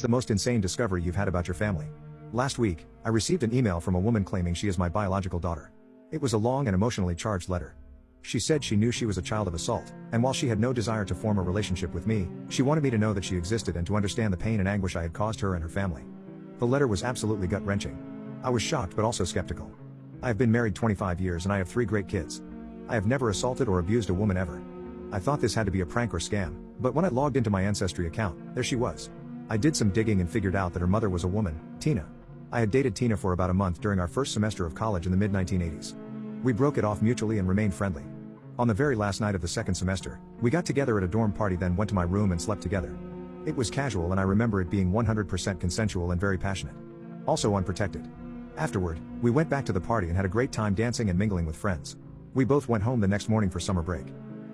the most insane discovery you've had about your family? Last week, I received an email from a woman claiming she is my biological daughter. It was a long and emotionally charged letter. She said she knew she was a child of assault, and while she had no desire to form a relationship with me, she wanted me to know that she existed and to understand the pain and anguish I had caused her and her family. The letter was absolutely gut-wrenching. I was shocked but also skeptical. I have been married 25 years and I have 3 great kids. I have never assaulted or abused a woman ever. I thought this had to be a prank or scam, but when I logged into my Ancestry account, there she was. I did some digging and figured out that her mother was a woman, Tina. I had dated Tina for about a month during our first semester of college in the mid-1980s. We broke it off mutually and remained friendly. On the very last night of the second semester, we got together at a dorm party, then went to my room and slept together. It was casual and I remember it being 100% consensual and very passionate. Also unprotected. Afterward, we went back to the party and had a great time dancing and mingling with friends. We both went home the next morning for summer break.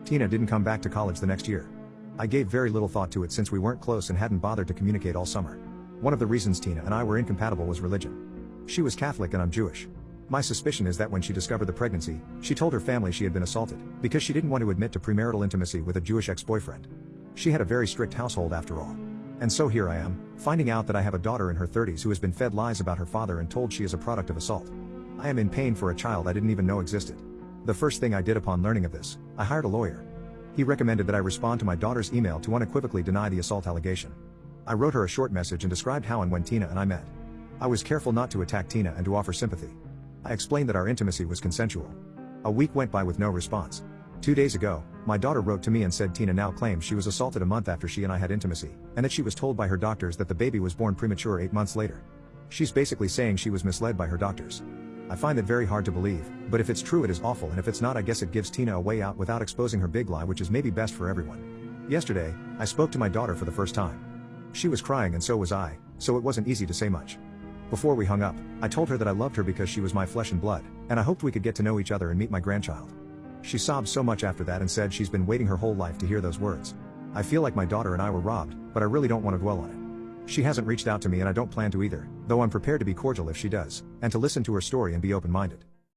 Tina didn't come back to college the next year. I gave very little thought to it since we weren't close and hadn't bothered to communicate all summer. One of the reasons Tina and I were incompatible was religion. She was Catholic and I'm Jewish. My suspicion is that when she discovered the pregnancy, she told her family she had been assaulted, because she didn't want to admit to premarital intimacy with a Jewish ex-boyfriend. She had a very strict household after all. And so here I am, finding out that I have a daughter in her 30s who has been fed lies about her father and told she is a product of assault. I am in pain for a child I didn't even know existed. The first thing I did upon learning of this, I hired a lawyer. He recommended that I respond to my daughter's email to unequivocally deny the assault allegation. I wrote her a short message and described how and when Tina and I met. I was careful not to attack Tina and to offer sympathy. I explained that our intimacy was consensual. A week went by with no response. 2 days ago, my daughter wrote to me and said Tina now claims she was assaulted a month after she and I had intimacy, and that she was told by her doctors that the baby was born premature 8 months later. She's basically saying she was misled by her doctors. I find that very hard to believe, but if it's true it is awful, and if it's not I guess it gives Tina a way out without exposing her big lie, which is maybe best for everyone. Yesterday, I spoke to my daughter for the first time. She was crying and so was I, so it wasn't easy to say much. Before we hung up, I told her that I loved her because she was my flesh and blood, and I hoped we could get to know each other and meet my grandchild. She sobbed so much after that and said she's been waiting her whole life to hear those words. I feel like my daughter and I were robbed, but I really don't want to dwell on it. She hasn't reached out to me and I don't plan to either, though I'm prepared to be cordial if she does, and to listen to her story and be open-minded.